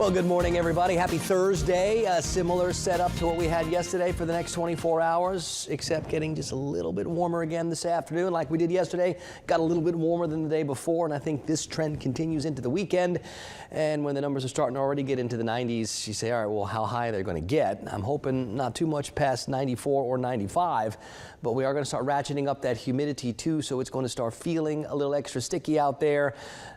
Well, good morning, everybody. Happy Thursday. A similar setup to what we had yesterday for the next 24 hours, except getting just a little bit warmer again this afternoon like we did yesterday. Got a little bit warmer than the day before, and I think this trend continues into the weekend. And when the numbers are starting to already get into the 90s, you say, all right, well, how high are they going to get? I'm hoping not too much past 94 or 95, but we are going to start ratcheting up that humidity too, so it's going to start feeling a little extra sticky out there.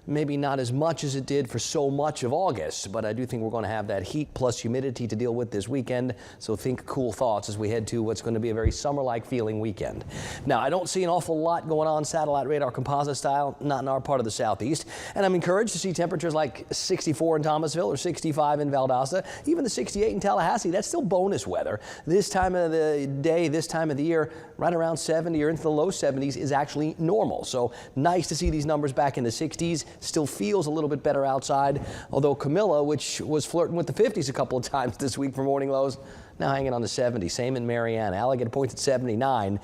Maybe not as much as it did for so much of August, but I do think we're going to have that heat plus humidity to deal with this weekend. So think cool thoughts as we head to what's going to be a very summer-like feeling weekend. Now, I don't see an awful lot going on satellite radar composite style, not in our part of the southeast. And I'm encouraged to see temperatures like 64 in Thomasville or 65 in Valdosta, even the 68 in Tallahassee. That's still bonus weather. This time of the day, this time of the year, right around 70 or into the low 70s is actually normal. So nice to see these numbers back in the 60s. Still feels a little bit better outside, although Camilla, which was flirting with the 50s a couple of times this week for morning lows, now hanging on the 70s. Same in Marianne. Alligator Point's at 79,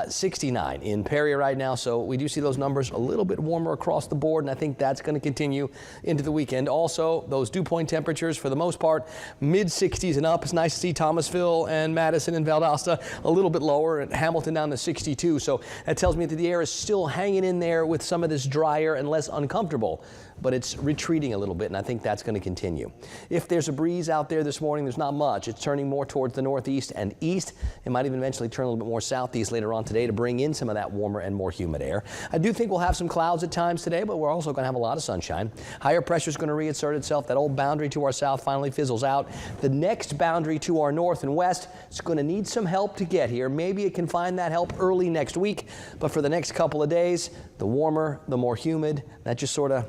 69 in Perry right now. So we do see those numbers a little bit warmer across the board, and I think that's going to continue into the weekend. Also, those dew point temperatures for the most part mid 60s and up. It's nice to see Thomasville and Madison and Valdosta a little bit lower, and Hamilton down to 62. So that tells me that the air is still hanging in there with some of this drier and less uncomfortable, but it's retreating a little bit, and I think that's going to continue. If there's a breeze out there this morning, there's not much. It's turning more towards the northeast and east. It might even eventually turn a little bit more southeast later on today to bring in some of that warmer and more humid air. I do think we'll have some clouds at times today, but we're also going to have a lot of sunshine. Higher pressure is going to reassert itself. That old boundary to our south finally fizzles out. The next boundary to our north and west is going to need some help to get here. Maybe it can find that help early next week, but for the next couple of days, the warmer, the more humid, that just sort of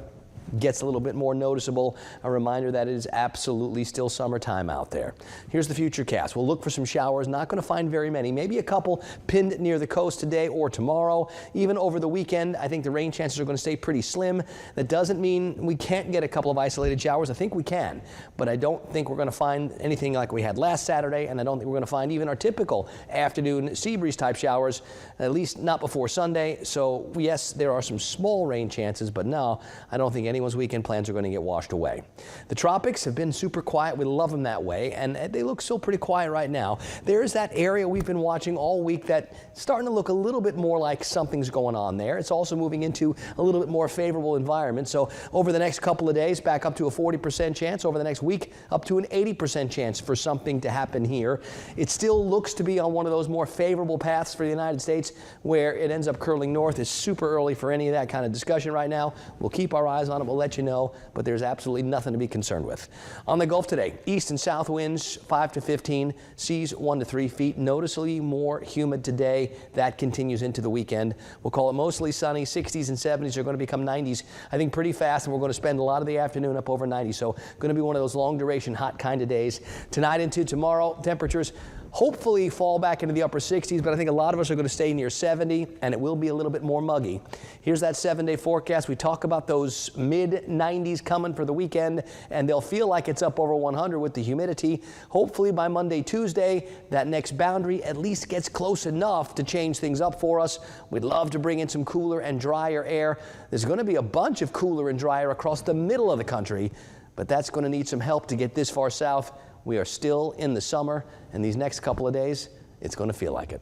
gets a little bit more noticeable. A reminder that it is absolutely still summertime out there. Here's the futurecast. We'll look for some showers. Not going to find very many. Maybe a couple pinned near the coast today or tomorrow. Even over the weekend, I think the rain chances are going to stay pretty slim. That doesn't mean we can't get a couple of isolated showers. I think we can, but I don't think we're going to find anything like we had last Saturday, and I don't think we're going to find even our typical afternoon sea breeze type showers, at least not before Sunday. So yes, there are some small rain chances, but no, I don't think anyone's weekend plans are going to get washed away. The tropics have been super quiet. We love them that way, and they look still pretty quiet right now. There is that area we've been watching all week that's starting to look a little bit more like something's going on there. It's also moving into a little bit more favorable environment. So over the next couple of days, back up to a 40% chance. Over the next week, up to an 80% chance for something to happen here. It still looks to be on one of those more favorable paths for the United States where it ends up curling north. It's super early for any of that kind of discussion right now. We'll keep our eyes on it. We'll let you know, but there's absolutely nothing to be concerned with. On the Gulf today, east and south winds 5 to 15, seas 1 to 3 feet. Noticeably more humid today. That continues into the weekend. We'll call it mostly sunny. 60s and 70s are going to become 90s, I think, pretty fast, and we're going to spend a lot of the afternoon up over 90. So going to be one of those long duration hot kind of days. Tonight into tomorrow, temperatures hopefully fall back into the upper 60s, but I think a lot of us are going to stay near 70, and it will be a little bit more muggy. Here's that 7-day forecast. We talk about those mid-90s coming for the weekend, and they'll feel like it's up over 100 with the humidity. Hopefully by Monday, Tuesday, that next boundary at least gets close enough to change things up for us. We'd love to bring in some cooler and drier air. There's going to be a bunch of cooler and drier across the middle of the country, but that's going to need some help to get this far south. We are still in the summer, and these next couple of days, it's going to feel like it.